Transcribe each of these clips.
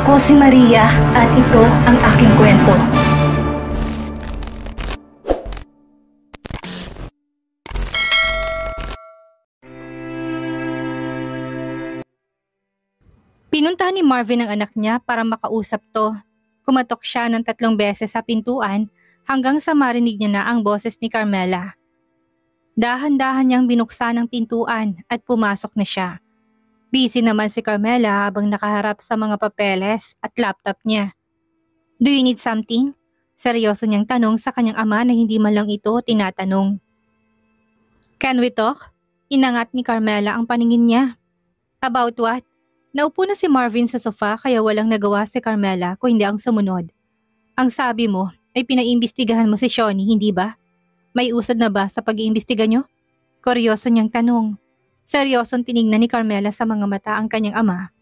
Ako si Maria at ito ang aking kwento. Pinunta ni Marvin ang anak niya para makausap to. Kumatok siya ng 3 beses sa pintuan hanggang sa marinig niya na ang boses ni Carmela. Dahan-dahan niyang binuksan ang pintuan at pumasok na siya. Busy naman si Carmela habang nakaharap sa mga papeles at laptop niya. "Do you need something?" Seryoso niyang tanong sa kanyang ama na hindi man lang ito tinatanong. "Can we talk?" Inangat ni Carmela ang paningin niya. "About what?" Naupo na si Marvin sa sofa kaya walang nagawa si Carmela kung hindi ang sumunod. "Ang sabi mo ay pinaimbestigahan mo si Shawnee, hindi ba? May usad na ba sa pag-iimbestiga niyo?" Kuryoso niyang tanong. Seryosong tinignan ni Carmela sa mga mata ang kanyang ama.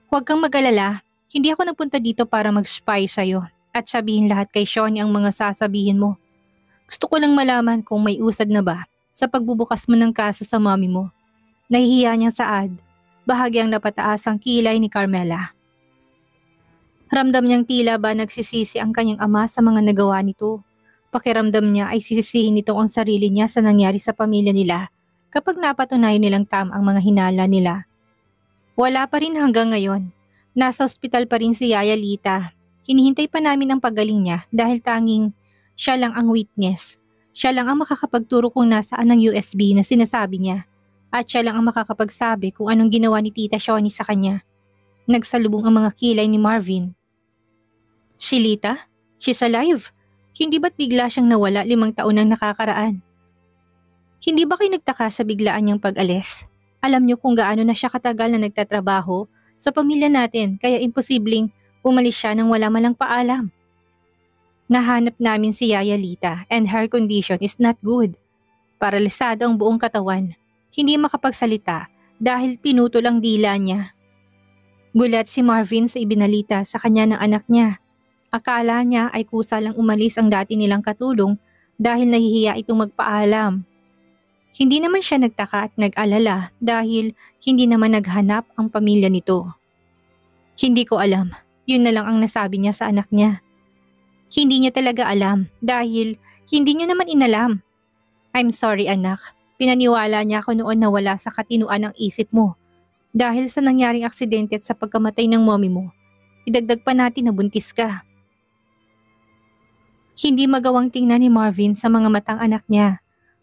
"Huwag kang mag-alala, hindi ako nagpunta dito para mag-spy sa'yo at sabihin lahat kay Shawnee ang mga sasabihin mo. Gusto ko lang malaman kung may usad na ba sa pagbubukas mo ng kaso sa mommy mo." Nahihiya niyang saad. Bahagyang napataas ang kilay ni Carmela. Ramdam niyang tila ba nagsisisi ang kanyang ama sa mga nagawa nito. Pakiramdam niya ay sisisihin nito ang sarili niya sa nangyari sa pamilya nila kapag napatunayan nilang tama ang mga hinala nila. Wala pa rin hanggang ngayon. Nasa ospital pa rin si Yaya Lita. Hinihintay pa namin ang paggaling niya dahil tanging siya lang ang witness. Siya lang ang makakapagturo kung nasaan ang USB na sinasabi niya. At siya lang ang makakapagsabi kung anong ginawa ni Tita Shawnee sa kanya. Nagsalubong ang mga kilay ni Marvin. "Si Lita? She's alive. Hindi ba't bigla siyang nawala 5 taon nang nakakaraan? Hindi ba kayo nagtaka sa biglaan niyang pag-alis? Alam niyo kung gaano na siya katagal na nagtatrabaho sa pamilya natin kaya imposibleng umalis siya nang wala malang paalam. Nahanap namin si Yaya Lita and her condition is not good. Paralisado ang buong katawan. Hindi makapagsalita dahil pinutol ang dila niya." Gulat si Marvin sa ibinalita sa kanya ng anak niya. Akala niya ay kusa lang umalis ang dati nilang katulong dahil nahihiya itong magpaalam. Hindi naman siya nagtaka at nag-alala dahil hindi naman naghanap ang pamilya nito. "Hindi ko alam." Yun na lang ang nasabi niya sa anak niya. Hindi niya talaga alam dahil hindi niyo naman inalam. "I'm sorry anak. Pinaniwala niya ako noon na wala sa katinuan ang isip mo. Dahil sa nangyaring aksidente at sa pagkamatay ng mommy mo, idagdag pa natin na buntis ka." Hindi magawang tingnan ni Marvin sa mga matang anak niya.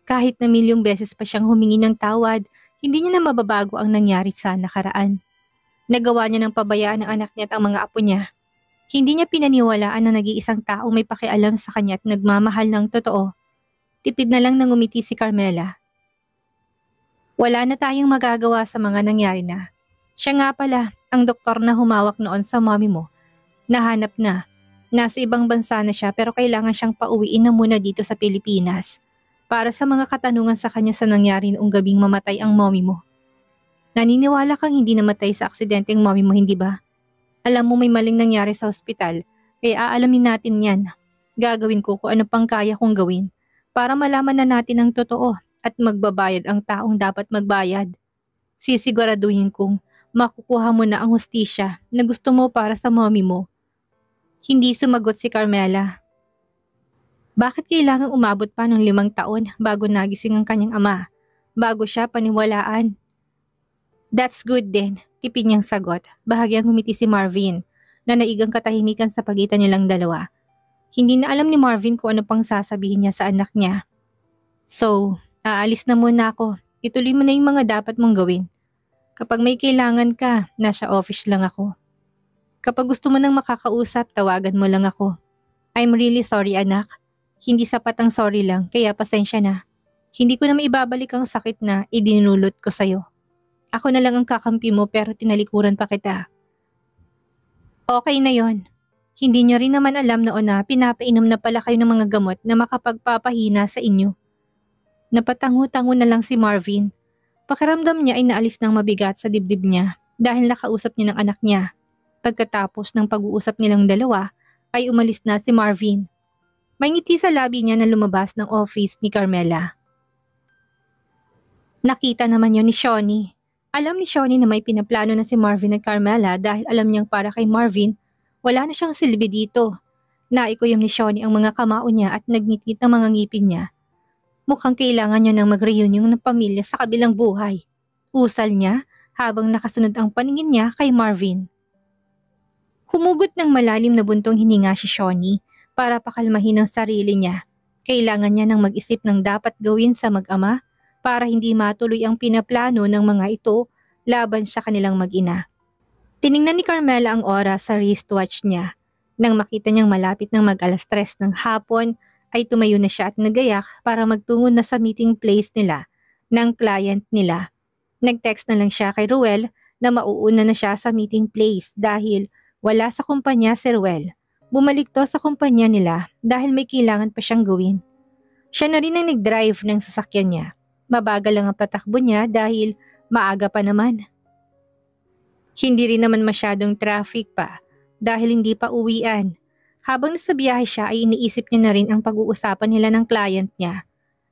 Kahit na milyong beses pa siyang humingi ng tawad, hindi niya na mababago ang nangyari sa nakaraan. Nagawa niya ng pabayaan ng anak niya at ang mga apo niya. Hindi niya pinaniwalaan na nag-iisang tao may pakialam sa kanya at nagmamahal ng totoo. Tipid na lang nangumiti si Carmela. "Wala na tayong magagawa sa mga nangyari na. Siya nga pala, ang doktor na humawak noon sa mommy mo. Nahanap na. Nasa ibang bansa na siya pero kailangan siyang pauwiin na muna dito sa Pilipinas para sa mga katanungan sa kanya sa nangyari noong gabing mamatay ang mommy mo. Naniniwala kang hindi namatay sa aksidente ang mommy mo, hindi ba? Alam mo may maling nangyari sa ospital, kaya aalamin natin yan. Gagawin ko kung ano pang kaya kong gawin para malaman na natin ang totoo at magbabayad ang taong dapat magbayad. Sisiguraduhin kong makukuha mo na ang hustisya na gusto mo para sa mommy mo." Hindi sumagot si Carmela. Bakit kailangang umabot pa ng 5 taon bago nagising ang kanyang ama? Bago siya paniwalaan? "That's good then," tipid niyang sagot. Bahagyang humiti si Marvin na naigang katahimikan sa pagitan nilang dalawa. Hindi na alam ni Marvin kung ano pang sasabihin niya sa anak niya. "So, aalis na muna ako. Ituloy mo na yung mga dapat mong gawin. Kapag may kailangan ka, nasa office lang ako. Kapag gusto mo nang makakausap, tawagan mo lang ako. I'm really sorry anak. Hindi sapat ang sorry lang, kaya pasensya na. Hindi ko na maibabalik ang sakit na idinulot ko sa'yo. Ako na lang ang kakampi mo pero tinalikuran pa kita." "Okay na yon. Hindi niyo rin naman alam noon na pinapainom na pala kayo ng mga gamot na makapagpapahina sa inyo." Napatango-tango na lang si Marvin. Pakiramdam niya ay naalis ng mabigat sa dibdib niya dahil nakausap niya ng anak niya. Pagkatapos ng pag-uusap nilang dalawa, ay umalis na si Marvin. May ngiti sa labi niya na lumabas ng office ni Carmela. Nakita naman yon ni Shawnee. Alam ni Shawnee na may pinaplano na si Marvin at Carmela dahil alam niyang para kay Marvin, wala na siyang silbi dito. Naikuyom ni Shawnee ang mga kamao niya at nagnitit ng mga ngipin niya. Mukhang kailangan niya ng mag-reunion ng pamilya sa kabilang buhay. Usal niya habang nakasunod ang paningin niya kay Marvin. Humugot ng malalim na buntong hininga si Shawnee para pakalmahin ang sarili niya. Kailangan niya ng mag-isip ng dapat gawin sa mag-ama para hindi matuloy ang pinaplano ng mga ito laban sa kanilang mag-ina. Tiningnan ni Carmela ang oras sa wristwatch niya. Nang makita niyang malapit ng mag-3 ng hapon, ay tumayo na siya at nagayak para magtungo na sa meeting place nila ng client nila. Nag-text na lang siya kay Ruel na mauuna na siya sa meeting place dahil wala sa kumpanya si Ruel. Bumalik to sa kumpanya nila dahil may kailangan pa siyang gawin. Siya na rin ang nag-drive ng sasakyan niya. Mabagal lang ang patakbo niya dahil maaga pa naman. Hindi rin naman masyadong traffic pa dahil hindi pa uwian. Habang nasa biyahe siya ay iniisip niya na rin ang pag-uusapan nila ng client niya.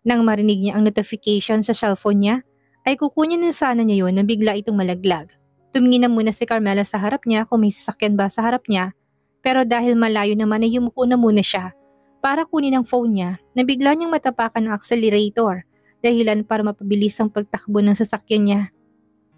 Nang marinig niya ang notification sa cellphone niya, ay kukunin na sana niya yun na bigla itong malaglag. Tumingin na muna si Carmela sa harap niya kung may sasakyan ba sa harap niya, pero dahil malayo naman ay yumuko na muna siya para kunin ang phone niya na bigla niyang matapakan ang accelerator, dahilan para mapabilis ang pagtakbo ng sasakyan niya.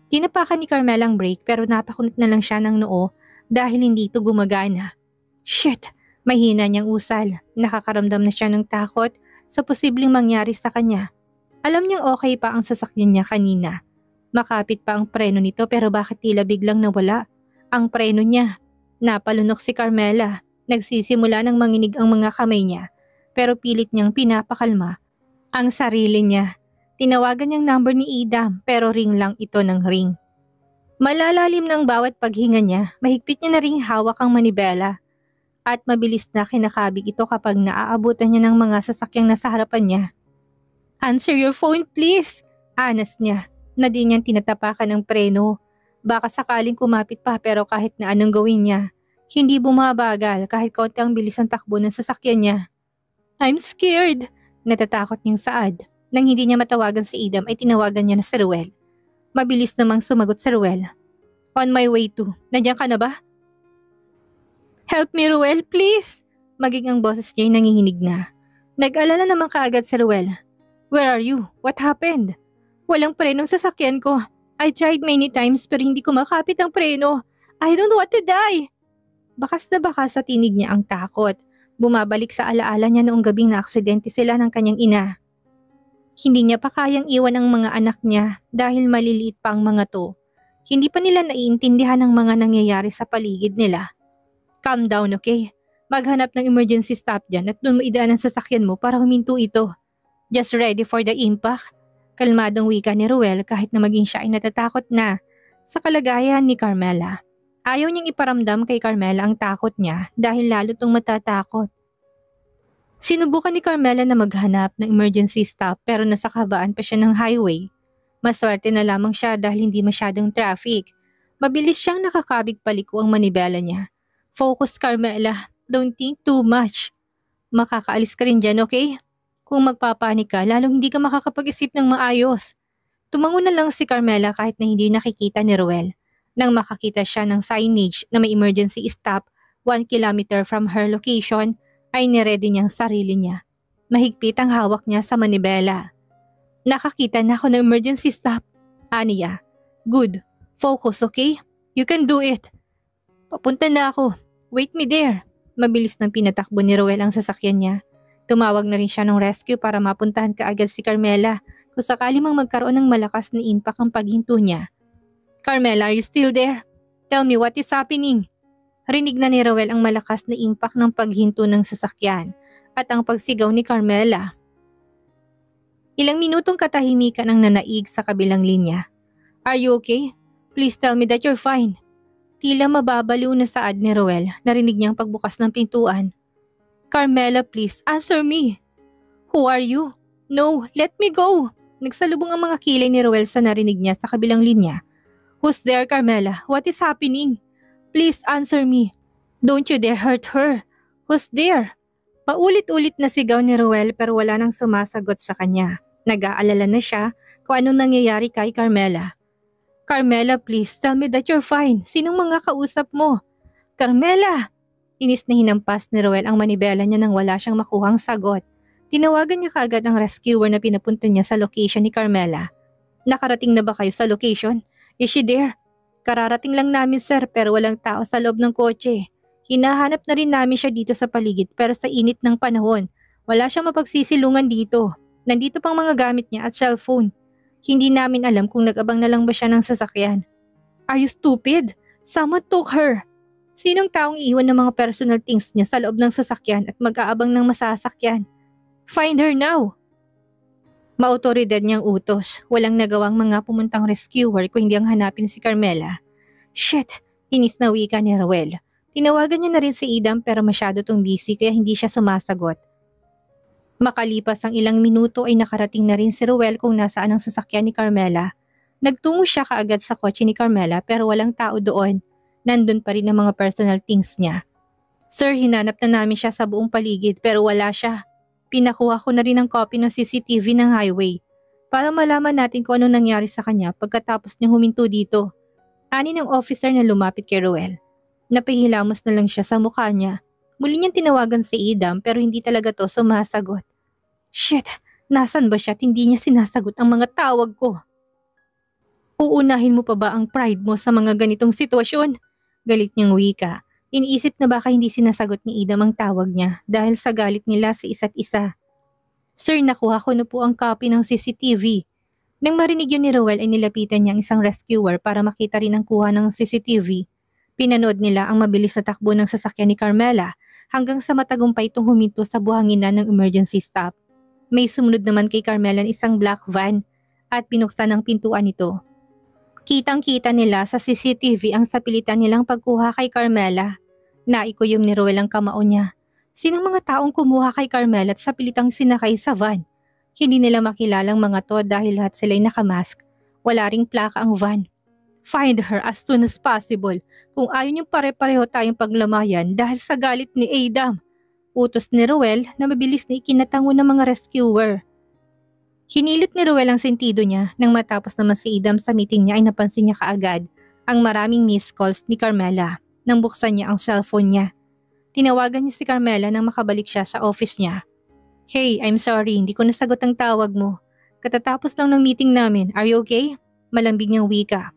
Tinapakan ni Carmela ang brake pero napakunot na lang siya ng noo dahil hindi ito gumagana. Shit! Mahina niyang usal. Nakakaramdam na siya ng takot sa posibleng mangyari sa kanya. Alam niyang okay pa ang sasakyan niya kanina. Makapit pa ang preno nito pero bakit tila biglang nawala ang preno niya? Napalunok si Carmela. Nagsisimula ng manginig ang mga kamay niya pero pilit niyang pinapakalma ang sarili niya. Tinawagan niyang number ni Idam pero ring lang ito ng ring. Malalalim ng bawat paghinga niya, mahigpit niya na ring hawak ang manibela. At mabilis na kinakabig ito kapag naaabutan niya ng mga sasakyang nasa harapan niya. Answer your phone please! Anas niya na di niyang tinatapakan ang preno. Baka sakaling kumapit pa pero kahit na anong gawin niya, hindi bumabagal kahit kaunti ang bilis ang takbo ng sasakyan niya. I'm scared! Natatakot niyang saad. Nang hindi niya matawagan si Idam ay tinawagan niya na si Ruel. Mabilis namang sumagot si Ruel. On my way to. Nandiyan ka na ba? Help me Ruel, please! Maging ang boses niya ay nanginginig na. Nag-alala naman kaagad si Ruel. Where are you? What happened? Walang prenong sasakyan ko. I tried many times pero hindi ko makapit ang preno. I don't want to die! Bakas na bakas sa tinig niya ang takot. Bumabalik sa alaala niya noong gabing na-aksidente sila ng kanyang ina. Hindi niya pa kayang iwan ang mga anak niya dahil maliliit pa ang mga to. Hindi pa nila naiintindihan ang mga nangyayari sa paligid nila. Calm down, okay? Maghanap ng emergency stop dyan at doon mo idaan ang sasakyan mo para huminto ito. Just ready for the impact. Kalmadong wika ni Ruel kahit na maging siya ay natatakot na sa kalagayan ni Carmela. Ayaw niyang iparamdam kay Carmela ang takot niya dahil lalo itong matatakot. Sinubukan ni Carmela na maghanap ng emergency stop pero nasa kabaan pa siya ng highway. Maswerte na lamang siya dahil hindi masyadong traffic. Mabilis siyang nakakabig paliko ang manibela niya. Focus Carmela, don't think too much. Makakaalis ka rin dyan, okay? Kung magpapanik ka, lalong hindi ka makakapag-isip ng maayos. Tumango na lang si Carmela kahit na hindi nakikita ni Ruel. Nang makakita siya ng signage na may emergency stop 1 kilometer from her location, ay niready niyang sarili niya. Mahigpit ang hawak niya sa manibela. Nakakita na ako ng emergency stop. Aniya. Good. Focus, okay? You can do it. Papunta na ako. Wait me there. Mabilis nang pinatakbo ni Ruel ang sasakyan niya. Tumawag na rin siya ng rescue para mapuntahan kaagad si Carmela kung sakali mang magkaroon ng malakas na impact ang paghinto niya. Carmela, are you still there? Tell me what is happening. Rinig na ni Ruel ang malakas na impact ng paghinto ng sasakyan at ang pagsigaw ni Carmela. Ilang minutong katahimikan ang nanaig sa kabilang linya. Are you okay? Please tell me that you're fine. Tila mababaliw na saad ni Ruel, narinig niyang pagbukas ng pintuan. Carmela, please, answer me. Who are you? No, let me go. Nagsalubong ang mga kilay ni Ruel sa narinig niya sa kabilang linya. Who's there, Carmela? What is happening? Please answer me. Don't you dare hurt her. Who's there? Paulit-ulit na sigaw ni Ruel pero wala nang sumasagot sa kanya. Nag-aalala na siya kung anong nangyayari kay Carmela. Carmela, please tell me that you're fine. Sinong mga kausap mo? Carmela! Inis na hinampas ni Roel ang manibela niya nang wala siyang makuhang sagot. Tinawagan niya kaagad ang rescuer na pinapunta niya sa location ni Carmela. Nakarating na ba kayo sa location? Is she there? Kararating lang namin sir pero walang tao sa loob ng kotse. Hinahanap na rin namin siya dito sa paligid pero sa init ng panahon. Wala siyang mapagsisilungan dito. Nandito pang mga gamit niya at cellphone. Hindi namin alam kung nag-abang na lang ba siya ng sasakyan. Are you stupid? Someone took her. Sinong taong iiwan ng mga personal things niya sa loob ng sasakyan at mag-aabang ng masasakyan? Find her now! Maotoridad niyang utos. Walang nagawang mga pumuntang rescuer kung hindi ang hanapin si Carmela. Shit! Inis na wika ni Roel. Tinawagan niya na rin si Idam pero masyado tong busy kaya hindi siya sumasagot. Makalipas ang ilang minuto ay nakarating na rin si Roel kung nasaan ang sasakyan ni Carmela. Nagtungo siya kaagad sa kotse ni Carmela pero walang tao doon. Nandun pa rin ang mga personal things niya. Sir, hinanap na namin siya sa buong paligid pero wala siya. Pinakuha ko na rin ang copy ng CCTV ng highway para malaman natin kung ano nangyari sa kanya pagkatapos niyang huminto dito. Ani ng officer na lumapit kay Roel. Napahilamos na lang siya sa mukha niya. Muli niyang tinawagan si Idam pero hindi talaga to sumasagot. Shit, nasan ba siya at hindi niya sinasagot ang mga tawag ko? Uunahin mo pa ba ang pride mo sa mga ganitong sitwasyon? Galit niyang wika. Iniisip na baka hindi sinasagot ni Idam ang tawag niya dahil sa galit nila sa isa't isa. Sir, nakuha ko na po ang copy ng CCTV. Nang marinig yun ni Roel ay nilapitan niya ang isang rescuer para makita rin ang kuha ng CCTV. Pinanood nila ang mabilis na takbo ng sasakyan ni Carmela hanggang sa matagumpay itong huminto sa buhanginan ng emergency stop. May sumunod naman kay Carmela isang black van at binuksan ang pintuan nito. Kitang-kita nila sa CCTV ang sapilitan nilang pagkuha kay Carmela. Naikuyom ni Roel ang kamao niya. Sinong mga taong kumuha kay Carmela at sapilitang sinakay sa van? Hindi nila makilalang mga to dahil lahat sila'y nakamask. Wala ring plaka ang van. Find her as soon as possible kung ayaw niyong pare-pareho tayong paglamayan dahil sa galit ni Adam. Utos ni Roel na mabilis na ikinatango ng mga rescuer. Hinilit ni Roel ang sentido niya nang matapos naman si Idam sa meeting niya ay napansin niya kaagad ang maraming missed calls ni Carmela nang buksan niya ang cellphone niya. Tinawagan niya si Carmela nang makabalik siya sa office niya. Hey, I'm sorry, hindi ko nasagot ang tawag mo. Katatapos lang ng meeting namin, are you okay? Malambing niyang wika.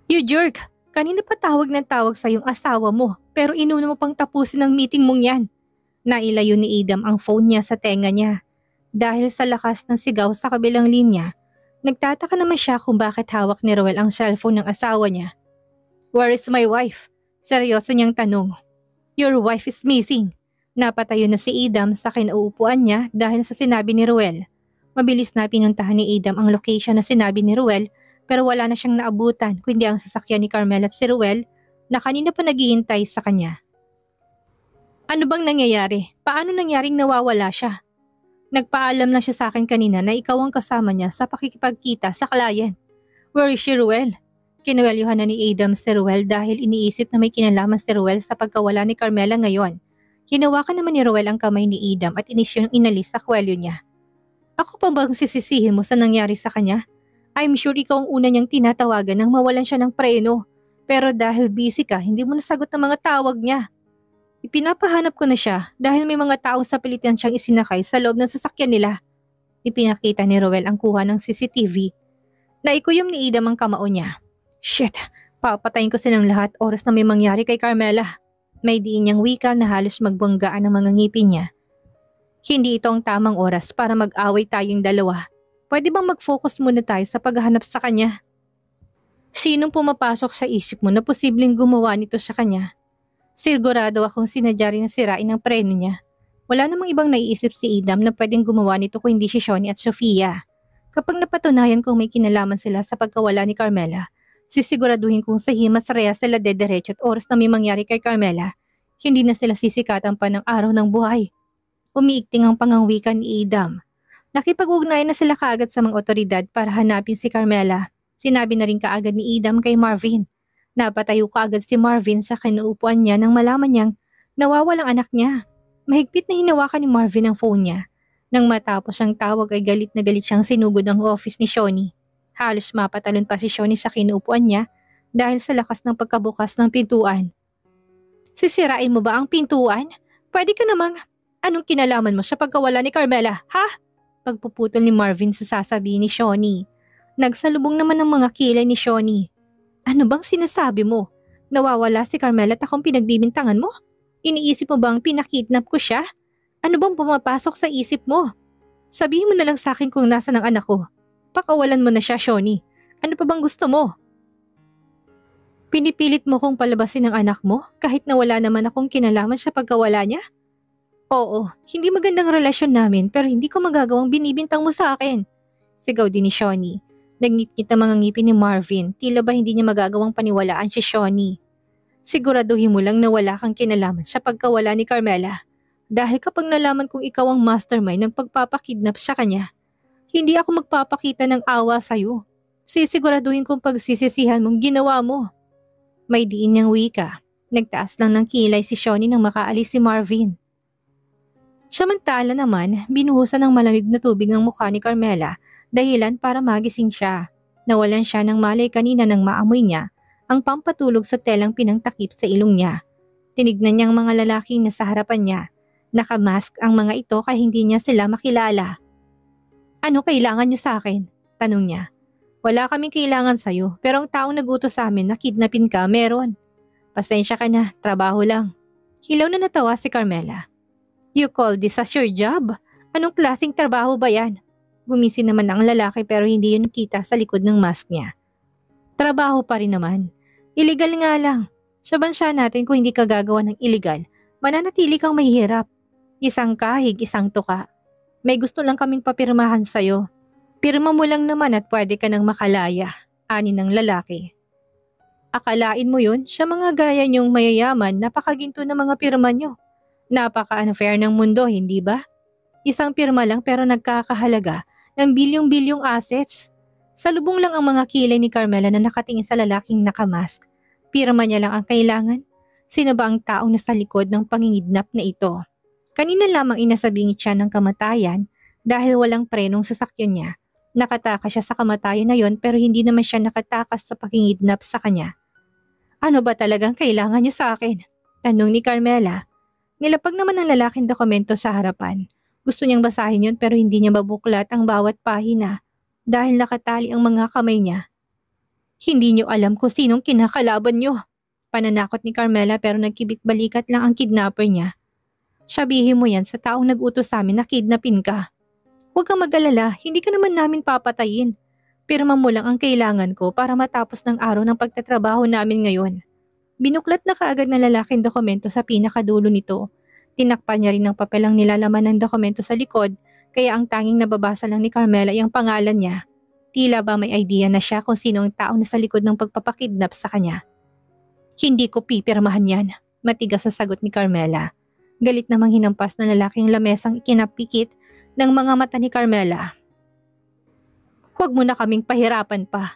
You jerk! Kanina pa tawag ng tawag sa iyong asawa mo pero inuna mo pang tapusin ang meeting mong yan. Nailayo ni Idam ang phone niya sa tenga niya. Dahil sa lakas ng sigaw sa kabilang linya, nagtataka naman siya kung bakit hawak ni Roel ang cellphone ng asawa niya. Where is my wife? Seryoso niyang tanong. Your wife is missing. Napatayo na si Idam sa kinauupuan niya dahil sa sinabi ni Roel. Mabilis na pinuntahan ni Idam ang location na sinabi ni Roel pero wala na siyang naabutan kundi ang sasakyan ni Carmela at si Roel na kanina pa naghihintay sa kanya. Ano bang nangyayari? Paano nangyaring nawawala siya? Nagpaalam na siya sa akin kanina na ikaw ang kasama niya sa pakikipagkita sa client. Where is she, Roel? Kinuwelyuhan na ni Adam si Roel dahil iniisip na may kinalaman si Roel sa pagkawala ni Carmela ngayon. Hinawakan naman ni Roel ang kamay ni Adam at inisyong inalis sa kwelyo niya. Ako pa bang sisisihin mo sa nangyari sa kanya? I'm sure ikaw ang una niyang tinatawagan nang mawalan siya ng preno. Pero dahil busy ka, hindi mo nasagot ang mga tawag niya. Ipinapahanap ko na siya dahil may mga taong sa pilitan siyang isinakay sa loob ng sasakyan nila. Ipinakita ni Roel ang kuha ng CCTV. Naikuyom ni Idam ang kamao niya. Shit, papatayin ko silang lahat oras na may mangyari kay Carmela. May diin niyang wika na halos magbanggaan ang mga ngipin niya. Hindi ito ang tamang oras para mag-away tayong dalawa. Pwede bang mag-focus muna tayo sa paghahanap sa kanya? Sinong pumapasok sa isip mo na posibleng gumawa nito sa kanya? Sigurado akong sinadya rin na sirain ang preno niya. Wala namang ibang naiisip si Idam na pwedeng gumawa nito kung hindi si Shoni at Sofia. Kapag napatunayan kung may kinalaman sila sa pagkawala ni Carmela, sisiguraduhin kung sa himas reyes sila dederecho at oras na may mangyari kay Carmela, hindi na sila sisikatan pa ng araw ng buhay. Umiikting ang pangangwikan ni Idam. Nakipag-ugnayan na sila kaagad sa mga otoridad para hanapin si Carmela. Sinabi na rin kaagad ni Idam kay Marvin. Napatayo kaagad si Marvin sa kinuupuan niya nang malaman niyang nawawalang anak niya. Mahigpit na hinawakan ni Marvin ang phone niya. Nang matapos ang tawag ay galit na galit siyang sinugod ang office ni Shoni. Halos mapatalon pa si Shoni sa kinuupuan niya dahil sa lakas ng pagkabukas ng pintuan. Sisirain mo ba ang pintuan? Pwede ka namang… Anong kinalaman mo sa pagkawala ni Carmela, ha? Pagpuputol ni Marvin sa sasabihin ni Shoni. Nagsalubong naman ng mga kilay ni Shoni. Ano bang sinasabi mo? Nawawala si Carmela at akong pinagbibintangan mo? Iniisip mo bang pinakidnap ko siya? Ano bang pumapasok sa isip mo? Sabihin mo na lang sa akin kung nasa ng anak ko. Pakawalan mo na siya, Shoni. Ano pa bang gusto mo? Pinipilit mo kong palabasin ang anak mo kahit na wala naman akong kinalaman sa pagkawala niya? Oo, hindi magandang relasyon namin pero hindi ko magagawang binibintang mo sa akin. Sigaw din ni Shoni. Nagngit-ngit ang mga ngipin ni Marvin, tila ba hindi niya magagawang paniwalaan si Shoni. Siguraduhin mo lang na wala kang kinalaman sa pagkawala ni Carmela. Dahil kapag nalaman kong ikaw ang mastermind ng pagpapakidnap sa kanya, hindi ako magpapakita ng awa sa'yo. Sisiguraduhin kong pagsisisihan mong ginawa mo. May diin niyang wika. Nagtaas lang ng kilay si Shoni nang makaalis si Marvin. Samantala naman, binuhusan ng malamig na tubig ang mukha ni Carmela dahilan para magising siya. Nawalan siya ng malay kanina nang maamoy niya ang pampatulog sa telang pinangtakip sa ilong niya. Tinignan niya ang mga lalaking nasa harapan niya. Nakamask ang mga ito kaya hindi niya sila makilala. Ano kailangan niyo sa akin? Tanong niya. Wala kaming kailangan sa'yo pero ang taong nagutos sa amin na kidnapin ka meron. Pasensya ka na, trabaho lang. Hilaw na natawa si Carmela. You call this as your job? Anong klaseng trabaho ba yan? Gumising naman ang lalaki pero hindi yun nakita sa likod ng mask niya. Trabaho pa rin naman. Illegal nga lang. Sa bansa natin kung hindi ka gagawa ng illegal, mananatili kang mahihirap. Isang kahig, isang tuka. May gusto lang kaming papirmahan sa'yo. Pirma mo lang naman at pwede ka nang makalaya. Ani ng lalaki. Akalain mo yun? Sa mga gaya niyong mayayaman, napakaginto ng mga pirma niyo. Napaka-unfair ng mundo, hindi ba? Isang pirma lang pero nagkakahalaga ng bilyong-bilyong assets. Salubong lang ang mga kilay ni Carmela na nakatingin sa lalaking nakamask. Pirma niya lang ang kailangan. Sino ba ang taong nasa likod ng pangingidnap na ito? Kanina lamang inasabingit siya ng kamatayan dahil walang prenong sasakyan niya. Nakatakas siya sa kamatayan na yon pero hindi naman siya nakatakas sa pangingidnap sa kanya. Ano ba talagang kailangan niyo sa akin? Tanong ni Carmela. Nilapag naman ng lalaking dokumento sa harapan. Gusto niyang basahin yon pero hindi niya mabuklat ang bawat pahina dahil nakatali ang mga kamay niya. Hindi niyo alam kung sinong kinakalaban niyo. Pananakot ni Carmela pero nagkibit-balikat lang ang kidnapper niya. Sabihin mo yan sa taong nag-utos sa amin na kidnapin ka. Huwag kang mag-alala, hindi ka naman namin papatayin. Pirma mo lang ang kailangan ko para matapos ng araw ng pagtatrabaho namin ngayon. Binuklat na kaagad ng lalaking dokumento sa pinakadulo nito. Tinakpan niya rin ng papel ang nilalaman ng dokumento sa likod, kaya ang tanging nababasa lang ni Carmela ay ang pangalan niya. Tila ba may idea na siya kung sino ang tao na sa likod ng pagpapakidnap sa kanya. Hindi ko pipirmahan yan, matigas sa sagot ni Carmela. Galit namang hinampas ng lalaking lamesang ikinapikit ng mga mata ni Carmela. Huwag mo na kaming pahirapan pa.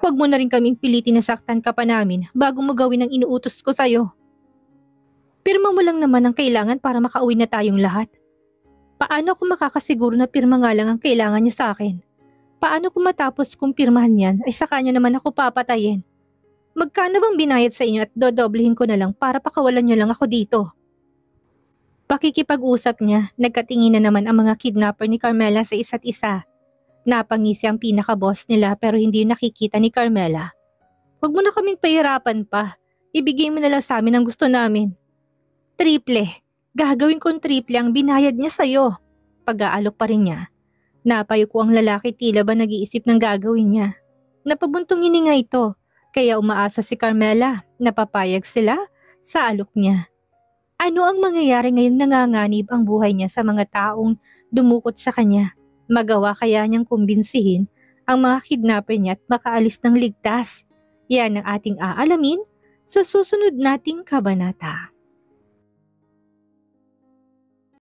Huwag mo na rin kaming pilitin na saktan ka pa namin bago mo gawin ang inuutos ko sa'yo. Pirma mo lang naman ang kailangan para makauwi na tayong lahat. Paano kung makakasiguro na pirma nga lang ang kailangan niya sa akin? Paano kung matapos kong pirmahan yan ay sa kanya naman ako papatayin? Magkano bang binayad sa inyo at dodoblehin ko na lang para pakawalan niyo lang ako dito? Pakikipag-usap niya, nagkatingin na naman ang mga kidnapper ni Carmela sa isa't isa. Napangisi ang pinaka-boss nila pero hindi nakikita ni Carmela. Huwag mo na kaming pahirapan pa. Ibigay mo na lang sa amin ang gusto namin. Triple. Gagawin kong triple ang binayad niya sa'yo. Pag-aalok pa rin niya. Napayuko ang lalaki tila ba nag-iisip ng gagawin niya. Napabuntong hininga ito. Kaya umaasa si Carmela. Napapayag sila sa alok niya. Ano ang mangyayari ngayong nanganganib ang buhay niya sa mga taong dumukot sa kanya? Magawa kaya niyang kumbinsihin ang mga kidnapper niya at makaalis ng ligtas. Yan ang ating aalamin sa susunod nating kabanata.